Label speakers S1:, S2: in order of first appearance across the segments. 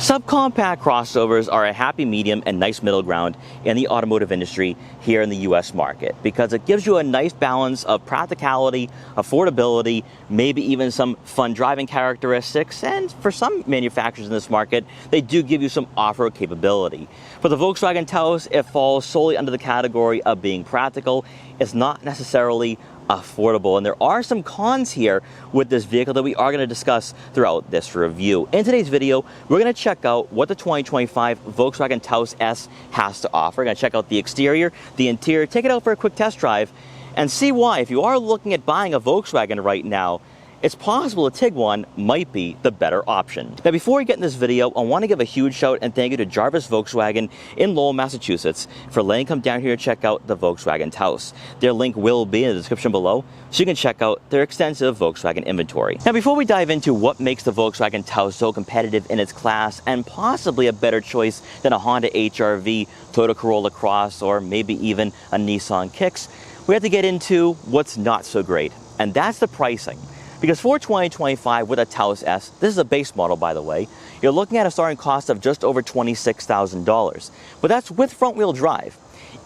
S1: Subcompact crossovers are a happy medium and nice middle ground in the automotive industry here in the US market because it gives you a nice balance of practicality, affordability, maybe even some fun driving characteristics, and for some manufacturers in this market, they do give you some off-road capability. For the Volkswagen Taos, it falls solely under the category of being practical. It's not necessarily affordable, and there are some cons here with this vehicle that we are going to discuss throughout this review. In today's video, we're going to check out what the 2025 Volkswagen Taos S has to offer. We're going to check out the exterior, the interior, take it out for a quick test drive, and see why, if you are looking at buying a Volkswagen right now, it's possible a Tiguan might be the better option. Now, before we get in this video, I want to give a huge shout and thank you to Gervais Volkswagen in Lowell, Massachusetts for letting come down here to check out the Volkswagen Taos. Their link will be in the description below, so you can check out their extensive Volkswagen inventory. Now, before we dive into what makes the Volkswagen Taos so competitive in its class and possibly a better choice than a Honda HR-V, Toyota Corolla Cross, or maybe even a Nissan Kicks, we have to get into what's not so great, and that's the pricing. Because for 2025 with a Taos S, this is a base model by the way, you're looking at a starting cost of just over $26,000. But that's with front-wheel drive.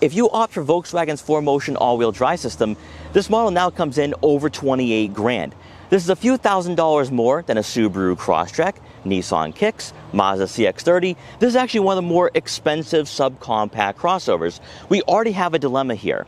S1: If you opt for Volkswagen's 4Motion all-wheel drive system, this model now comes in over 28 grand. This is a few $1,000s more than a Subaru Crosstrek, Nissan Kicks, Mazda CX-30. This is actually one of the more expensive subcompact crossovers. We already have a dilemma here.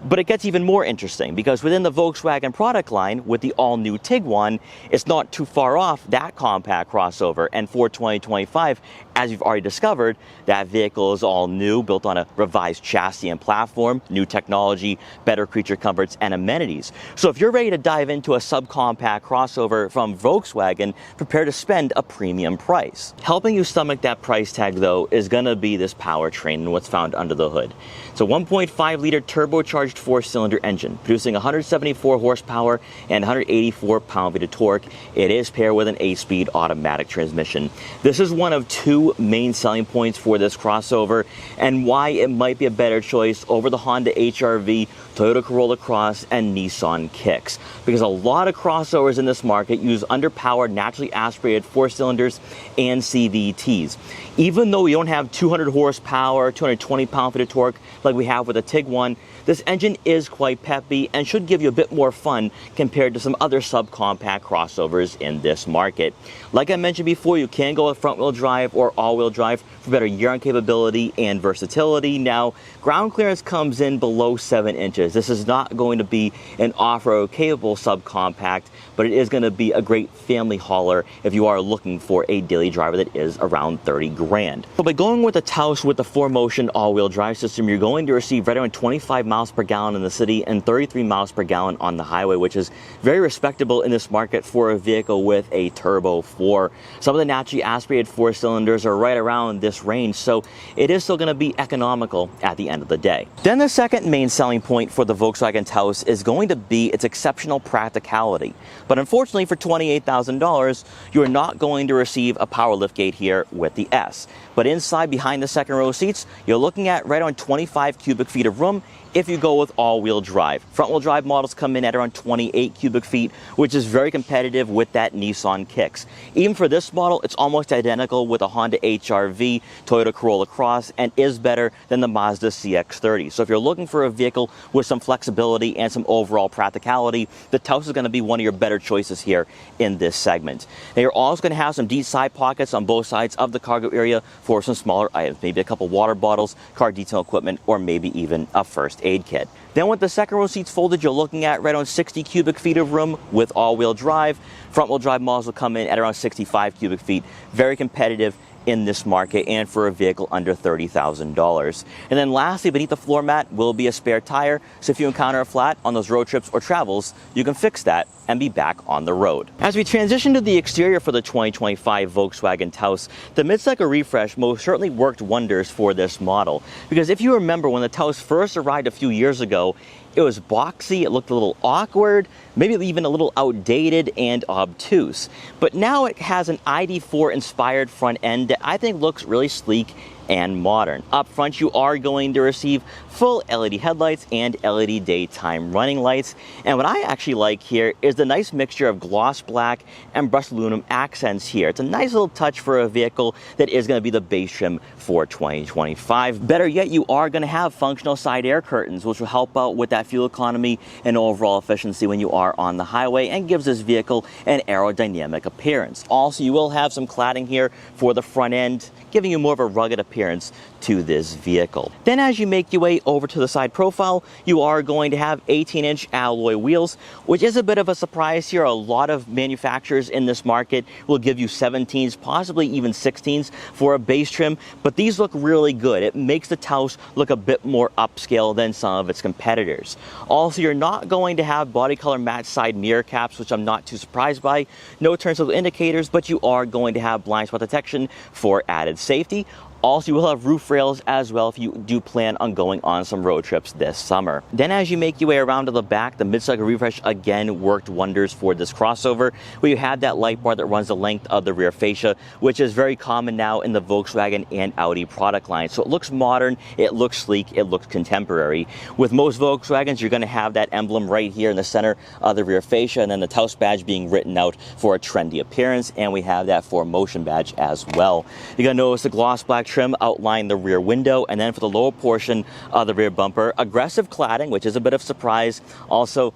S1: But it gets even more interesting because within the Volkswagen product line with the all-new Tiguan, it's not too far off that compact crossover. And for 2025, as you've already discovered, that vehicle is all new, built on a revised chassis and platform, new technology, better creature comforts and amenities. So if you're ready to dive into a subcompact crossover from Volkswagen, prepare to spend a premium price. Helping you stomach that price tag though is gonna be this powertrain and what's found under the hood. It's a 1.5 liter turbocharged 4-cylinder engine, producing 174 horsepower and 184 pound-feet of torque. It is paired with an 8-speed automatic transmission. This is one of two main selling points for this crossover and why it might be a better choice over the Honda HR-V, Toyota Corolla Cross, and Nissan Kicks. Because a lot of crossovers in this market use underpowered, naturally aspirated 4-cylinders and CVTs. Even though we don't have 200 horsepower, 220 pound-feet of torque like we have with a Tiguan, this engine is quite peppy and should give you a bit more fun compared to some other subcompact crossovers in this market. Like I mentioned before, you can go with front-wheel drive or all-wheel drive for better year-round capability and versatility. Now, ground clearance comes in below 7 inches. This is not going to be an off-road capable subcompact, but it is going to be a great family hauler if you are looking for a daily driver that is around 30 grand. So by going with the Taos with the 4Motion all-wheel drive system, you're going to receive right around 25 miles per gallon in the city and 33 miles per gallon on the highway, which is very respectable in this market for a vehicle with a turbo 4. Some of the naturally aspirated 4-cylinders are right around this range, so it is still going to be economical at the end of the day. Then the second main selling point for the Volkswagen Taos is going to be its exceptional practicality. But unfortunately for $28,000, you are not going to receive a power liftgate here with the S. But inside, behind the second row seats, you're looking at right on 25 cubic feet of room if you go with all-wheel drive. Front-wheel drive models come in at around 28 cubic feet, which is very competitive with that Nissan Kicks. Even for this model, it's almost identical with a Honda HR-V, Toyota Corolla Cross, and is better than the Mazda CX-30. So if you're looking for a vehicle with some flexibility and some overall practicality, the Taos is going to be one of your better choices here in this segment. Now, you're also going to have some deep side pockets on both sides of the cargo area for some smaller items, maybe a couple water bottles, car detail equipment, or maybe even a first aid kit. Then with the second row seats folded, you're looking at right on 60 cubic feet of room with all-wheel drive. Front-wheel drive models will come in at around 65 cubic feet. Very competitive in this market and for a vehicle under $30,000. And then lastly, beneath the floor mat will be a spare tire, so if you encounter a flat on those road trips or travels, you can fix that and be back on the road. As we transition to the exterior for the 2025 Volkswagen Taos, the mid-cycle refresh most certainly worked wonders for this model. Because if you remember when the Taos first arrived a few years ago, it was boxy, it looked a little awkward, maybe even a little outdated and obtuse. But now it has an ID4 inspired front end that I think looks really sleek and modern. Up front, you are going to receive full LED headlights and LED daytime running lights. And what I actually like here is the nice mixture of gloss black and brushed aluminum accents here. It's a nice little touch for a vehicle that is going to be the base trim for 2025. Better yet, you are going to have functional side air curtains, which will help out with that fuel economy and overall efficiency when you are on the highway and gives this vehicle an aerodynamic appearance. Also, you will have some cladding here for the front end, giving you more of a rugged appearance to this vehicle. Then as you make your way over to the side profile, you are going to have 18-inch alloy wheels, which is a bit of a surprise here. A lot of manufacturers in this market will give you 17s, possibly even 16s for a base trim, but these look really good. It makes the Taos look a bit more upscale than some of its competitors. Also, you're not going to have body color match side mirror caps, which I'm not too surprised by. No turn signal indicators, but you are going to have blind spot detection for added safety. Also, you will have roof rails as well if you do plan on going on some road trips this summer. Then as you make your way around to the back, the mid-cycle refresh again worked wonders for this crossover, where you have that light bar that runs the length of the rear fascia, which is very common now in the Volkswagen and Audi product line. So it looks modern, it looks sleek, it looks contemporary. With most Volkswagens, you're going to have that emblem right here in the center of the rear fascia, and then the Taos badge being written out for a trendy appearance, and we have that 4Motion badge as well. You're going to notice the gloss black trim outline the rear window, and then for the lower portion of the rear bumper, aggressive cladding, which is a bit of a surprise. Also,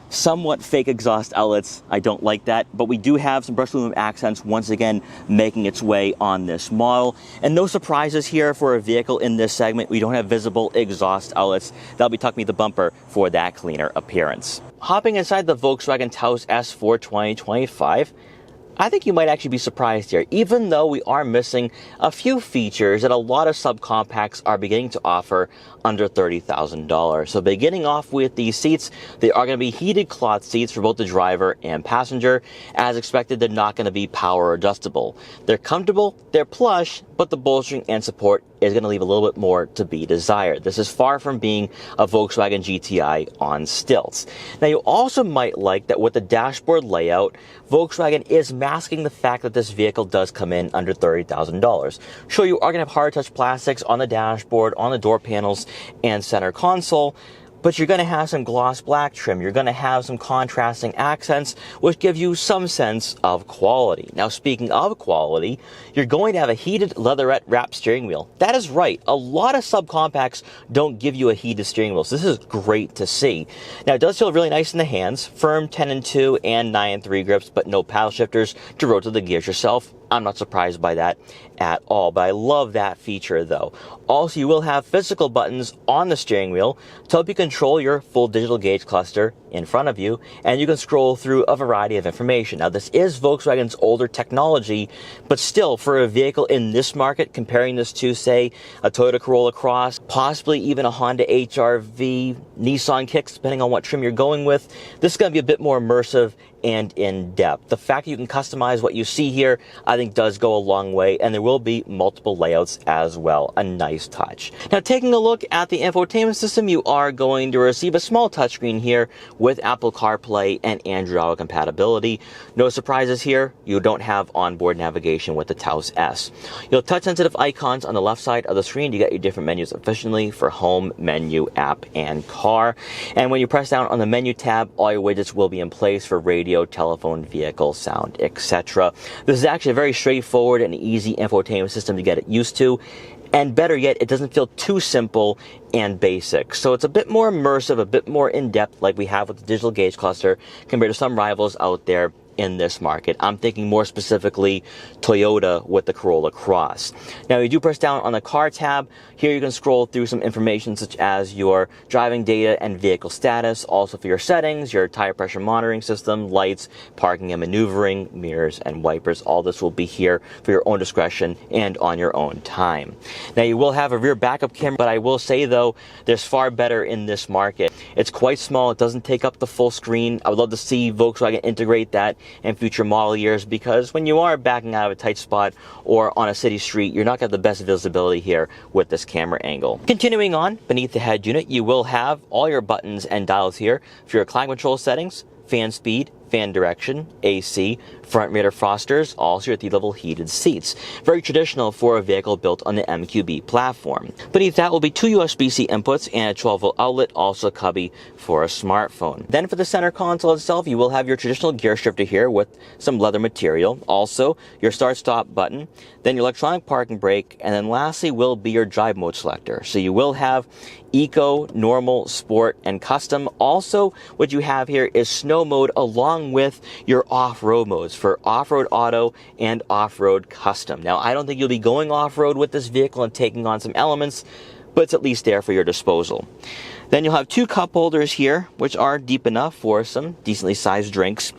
S1: somewhat fake exhaust outlets. I don't like that, but we do have some brushed aluminum accents once again making its way on this model. And no surprises here for a vehicle in this segment. We don't have visible exhaust outlets. That'll be tucked beneath the bumper for that cleaner appearance. Hopping inside the Volkswagen Taos S for 2025, I think you might actually be surprised here, even though we are missing a few features that a lot of subcompacts are beginning to offer under $30,000. So beginning off with these seats, they are going to be heated cloth seats for both the driver and passenger. As expected, they're not going to be power adjustable. They're comfortable, they're plush, but the bolstering and support is going to leave a little bit more to be desired. This is far from being a Volkswagen GTI on stilts. Now, you also might like that with the dashboard layout, Volkswagen is masking the fact that this vehicle does come in under $30,000. Sure, you are going to have hard touch plastics on the dashboard, on the door panels, and center console, but you're going to have some gloss black trim. You're going to have some contrasting accents, which give you some sense of quality. Now, speaking of quality, you're going to have a heated leatherette wrapped steering wheel. That is right. A lot of subcompacts don't give you a heated steering wheel, so this is great to see. Now, it does feel really nice in the hands. Firm 10-2 and 9-3 grips, but no paddle shifters to rotate the gears yourself. I'm not surprised by that at all, but I love that feature though. Also, you will have physical buttons on the steering wheel to help you control your full digital gauge cluster in front of you, and you can scroll through a variety of information. Now, this is Volkswagen's older technology, but still, for a vehicle in this market, comparing this to, say, a Toyota Corolla Cross, possibly even a Honda HR-V, Nissan Kicks, depending on what trim you're going with, this is going to be a bit more immersive and in-depth. The fact that you can customize what you see here, I think does go a long way, and there will be multiple layouts as well. A nice touch. Now, taking a look at the infotainment system, you are going to receive a small touchscreen here with Apple CarPlay and Android Auto compatibility. No surprises here, you don't have onboard navigation with the Taos S. You'll have touch-sensitive icons on the left side of the screen to get your different menus efficiently for home, menu, app, and car. And when you press down on the menu tab, all your widgets will be in place for radio, telephone, vehicle, sound, etc. This is actually a very straightforward and easy infotainment system to get used to. And better yet, it doesn't feel too simple and basic. So it's a bit more immersive, a bit more in-depth like we have with the digital gauge cluster compared to some rivals out there in this market. I'm thinking more specifically Toyota with the Corolla Cross. Now, you do press down on the car tab. Here you can scroll through some information such as your driving data and vehicle status, also for your settings, your tire pressure monitoring system, lights, parking and maneuvering, mirrors and wipers. All this will be here for your own discretion and on your own time. Now, you will have a rear backup camera, but I will say though, there's far better in this market. It's quite small. It doesn't take up the full screen. I would love to see Volkswagen integrate that in future model years, because when you are backing out of a tight spot or on a city street, you're not going to have the best visibility here with this camera angle. Continuing on, beneath the head unit, you will have all your buttons and dials here for your climate control settings, fan speed, fan direction, AC, front rear defrosters, also your 3-level heated seats. Very traditional for a vehicle built on the MQB platform. Beneath that will be 2 USB-C inputs and a 12-volt outlet, also a cubby for a smartphone. Then for the center console itself, you will have your traditional gear shifter here with some leather material. Also, your start-stop button, then your electronic parking brake, and then lastly will be your drive mode selector. So you will have Eco, Normal, Sport, and Custom. Also, what you have here is Snow mode along with your off-road modes for Off-Road Auto and Off-Road Custom. Now, I don't think you'll be going off-road with this vehicle and taking on some elements, but it's at least there for your disposal. Then you'll have 2 cup holders here, which are deep enough for some decently sized drinks.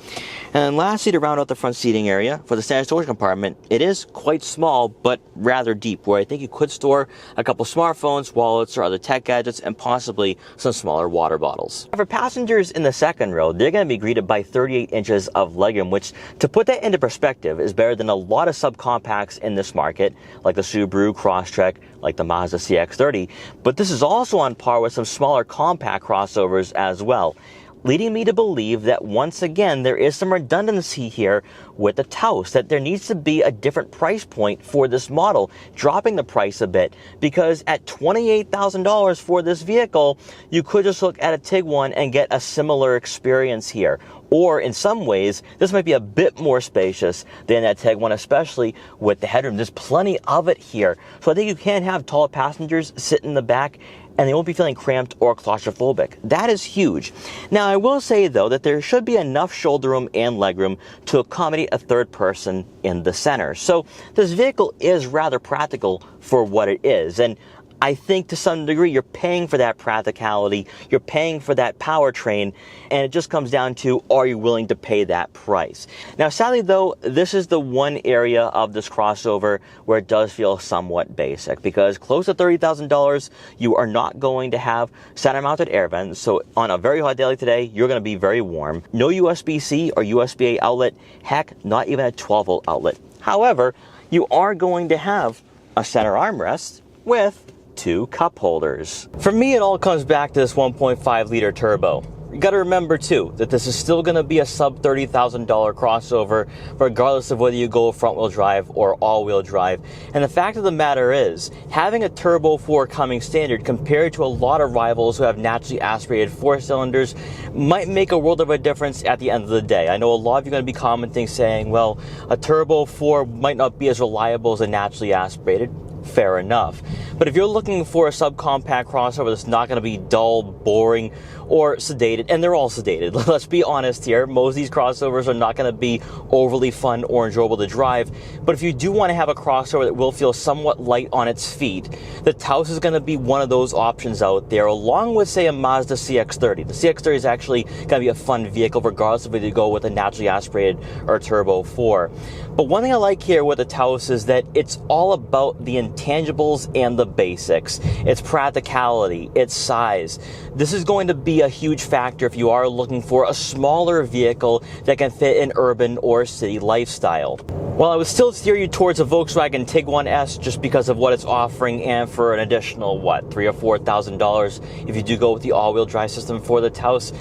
S1: And then lastly, to round out the front seating area, for the standard storage compartment, it is quite small, but rather deep, where I think you could store a couple smartphones, wallets, or other tech gadgets, and possibly some smaller water bottles. For passengers in the second row, they're going to be greeted by 38 inches of legroom, which, to put that into perspective, is better than a lot of subcompacts in this market, like the Subaru Crosstrek, like the Mazda CX-30, but this is also on par with some smaller compact crossovers as well, leading me to believe that once again there is some redundancy here with the Taos, that there needs to be a different price point for this model, dropping the price a bit, because at $28,000 for this vehicle, you could just look at a Tiguan and get a similar experience here. Or in some ways, this might be a bit more spacious than that Tiguan, especially with the headroom. There's plenty of it here. So I think you can have tall passengers sit in the back and they won't be feeling cramped or claustrophobic. That is huge. Now, I will say, though, that there should be enough shoulder room and legroom to accommodate a third person in the center. So this vehicle is rather practical for what it is. And I think to some degree you're paying for that practicality, you're paying for that powertrain, and it just comes down to, are you willing to pay that price? Now, sadly though, this is the one area of this crossover where it does feel somewhat basic, because close to $30,000, you are not going to have center-mounted air vents, so on a very hot day like today, you're going to be very warm. No USB-C or USB-A outlet, heck, not even a 12-volt outlet. However, you are going to have a center armrest with 2 cup holders. For me, it all comes back to this 1.5 liter turbo. You got to remember too that this is still going to be a sub $30,000 crossover, regardless of whether you go front-wheel drive or all-wheel drive. And the fact of the matter is, having a Turbo 4 coming standard compared to a lot of rivals who have naturally aspirated 4 cylinders might make a world of a difference at the end of the day. I know a lot of you are going to be commenting saying, well, a Turbo 4 might not be as reliable as a naturally aspirated. Fair enough. But if you're looking for a subcompact crossover that's not going to be dull, boring, or sedated, and they're all sedated, let's be honest here, most of these crossovers are not going to be overly fun or enjoyable to drive, but if you do want to have a crossover that will feel somewhat light on its feet, the Taos is going to be one of those options out there, along with, say, a Mazda CX-30. The CX-30 is actually going to be a fun vehicle regardless of whether you go with a naturally aspirated or a Turbo 4. But one thing I like here with the Taos is that it's all about the intangibles and the basics. It's practicality, it's size. This is going to be a huge factor if you are looking for a smaller vehicle that can fit an urban or city lifestyle. While I would still steer you towards a Volkswagen Tiguan S just because of what it's offering, and for an additional, what, $3,000 or $4,000 if you do go with the all-wheel drive system for the Taos.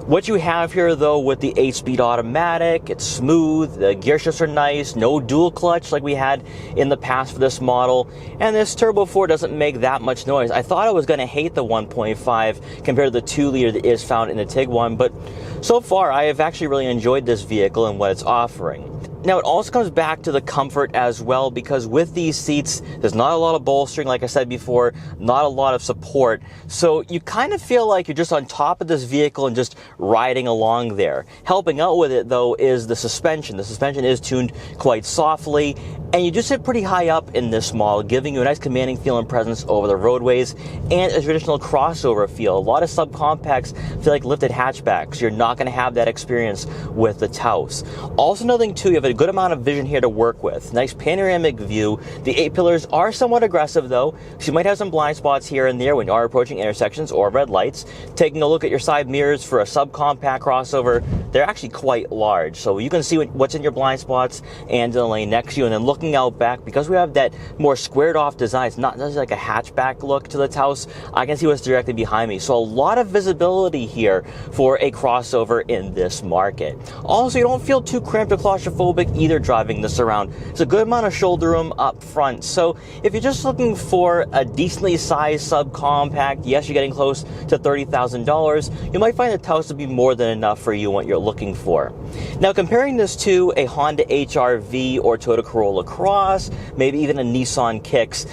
S1: What you have here, though, with the 8-speed automatic, it's smooth, the gear shifts are nice, no dual clutch like we had in the past for this model, and this Turbo 4 doesn't make that much noise. I thought I was going to hate the 1.5 compared to the 2-liter that is found in the Tiguan, but so far I have actually really enjoyed this vehicle and what it's offering. Now, it also comes back to the comfort as well, because with these seats, there's not a lot of bolstering, like I said before, not a lot of support. So you kind of feel like you're just on top of this vehicle and just riding along there. Helping out with it, though, is the suspension. The suspension is tuned quite softly, and you just sit pretty high up in this model, giving you a nice commanding feel and presence over the roadways, and a traditional crossover feel. A lot of subcompacts feel like lifted hatchbacks. You're not going to have that experience with the Taos. Also, another thing, too, you have a good amount of vision here to work with. Nice panoramic view. The 8 pillars are somewhat aggressive though, so you might have some blind spots here and there when you are approaching intersections or red lights. Taking a look at your side mirrors for a subcompact crossover, they're actually quite large, so you can see what's in your blind spots and in the lane next to you. And then looking out back, because we have that more squared off design, it's not just like a hatchback look to the Taos, I can see what's directly behind me. So a lot of visibility here for a crossover in this market. Also, you don't feel too cramped or claustrophobic either driving this around. It's a good amount of shoulder room up front. So if you're just looking for a decently sized subcompact, yes, you're getting close to $30,000, you might find the Taos to be more than enough for you what you're looking for. Now, comparing this to a Honda HR-V or Toyota Corolla Cross, maybe even a Nissan Kicks,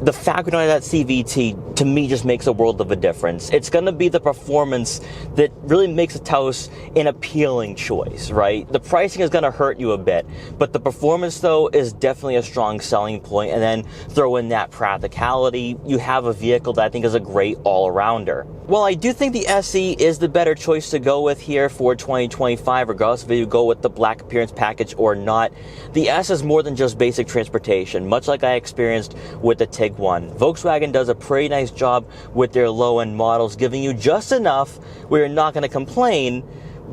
S1: the fact we don't have that CVT, to me, just makes a world of a difference. It's going to be the performance that really makes a Taos an appealing choice, right? The pricing is going to hurt you a bit, but the performance, though, is definitely a strong selling point. And then throw in that practicality, you have a vehicle that I think is a great all-arounder. Well, I do think the SE is the better choice to go with here for 2025, regardless if you go with the black appearance package or not. The S is more than just basic transportation, much like I experienced with the Tiguan. Volkswagen does a pretty nice job with their low-end models, giving you just enough where you're not going to complain,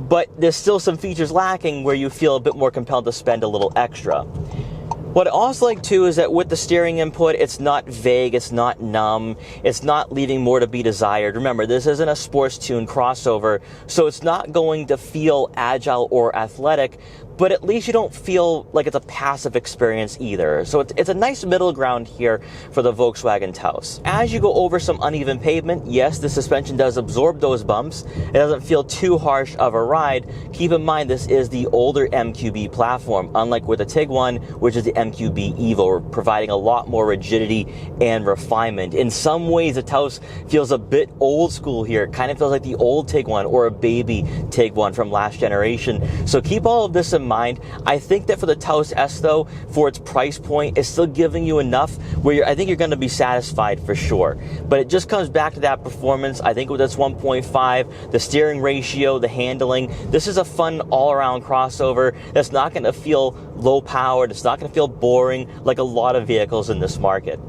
S1: but there's still some features lacking where you feel a bit more compelled to spend a little extra. What I also like too is that with the steering input, it's not vague, it's not numb, it's not leaving more to be desired. Remember, this isn't a sports tune crossover, so it's not going to feel agile or athletic, but at least you don't feel like it's a passive experience either. So it's a nice middle ground here for the Volkswagen Taos. As you go over some uneven pavement, yes, the suspension does absorb those bumps. It doesn't feel too harsh of a ride. Keep in mind, this is the older MQB platform, unlike with the Tiguan, which is the MQB Evo, providing a lot more rigidity and refinement. In some ways, the Taos feels a bit old school here. It kind of feels like the old Tiguan or a baby Tiguan from last generation. So keep all of this in mind. I think that for the Taos S, though, for its price point, it's still giving you enough where I think you're going to be satisfied for sure. But it just comes back to that performance. I think with this 1.5, the steering ratio, the handling, this is a fun all-around crossover that's not going to feel low-powered. It's not going to feel boring like a lot of vehicles in this market.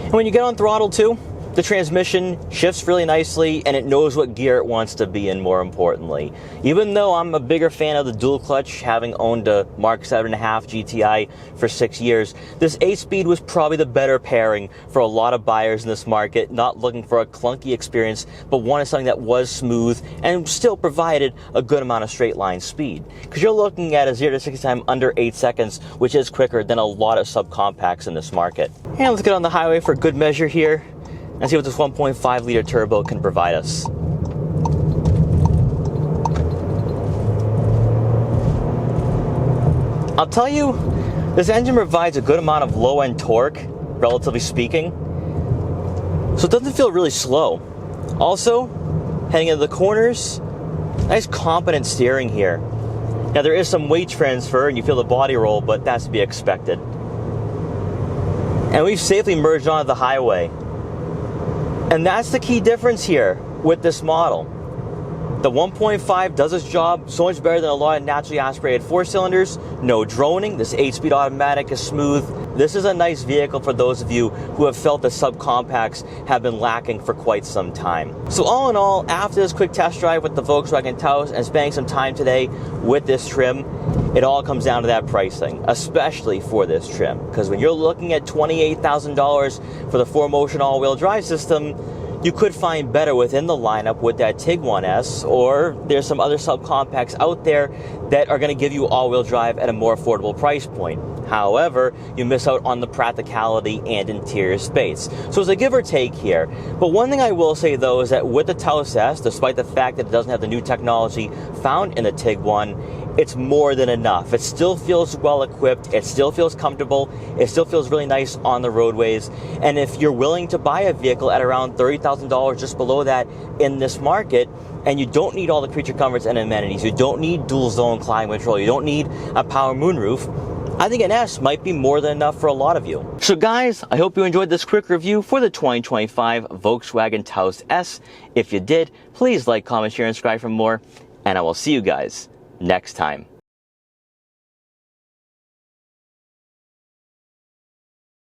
S1: And when you get on throttle too, the transmission shifts really nicely and it knows what gear it wants to be in, more importantly. Even though I'm a bigger fan of the dual clutch, having owned a Mark 7.5 GTI for 6 years, this 8-speed was probably the better pairing for a lot of buyers in this market, not looking for a clunky experience, but wanted something that was smooth and still provided a good amount of straight line speed. Because you're looking at a 0 to 60 time under 8 seconds, which is quicker than a lot of subcompacts in this market. And let's get on the highway for good measure here and see what this 1.5 liter turbo can provide us. I'll tell you, this engine provides a good amount of low-end torque, relatively speaking, so it doesn't feel really slow. Also, heading into the corners, nice competent steering here. Now there is some weight transfer and you feel the body roll, but that's to be expected. And we've safely merged onto the highway. And that's the key difference here with this model. The 1.5 does its job so much better than a lot of naturally aspirated 4-cylinders. No droning. This 8-speed automatic is smooth. This is a nice vehicle for those of you who have felt the subcompacts have been lacking for quite some time. So all in all, after this quick test drive with the Volkswagen Taos and spending some time today with this trim, it all comes down to that pricing, especially for this trim. Because when you're looking at $28,000 for the 4Motion all-wheel drive system, you could find better within the lineup with that Tiguan S, or there's some other subcompacts out there that are going to give you all-wheel drive at a more affordable price point. However, you miss out on the practicality and interior space. So it's a give or take here. But one thing I will say though is that with the Taos S, despite the fact that it doesn't have the new technology found in the Tiguan, it's more than enough. It still feels well equipped, it still feels comfortable, it still feels really nice on the roadways. And if you're willing to buy a vehicle at around $30,000, just below that in this market, and you don't need all the creature comforts and amenities, you don't need dual zone climate control, you don't need a power moonroof, I think an S might be more than enough for a lot of you. So guys, I hope you enjoyed this quick review for the 2025 Volkswagen Taos S. If you did, please like, comment, share, and subscribe for more, and I will see you guys next time.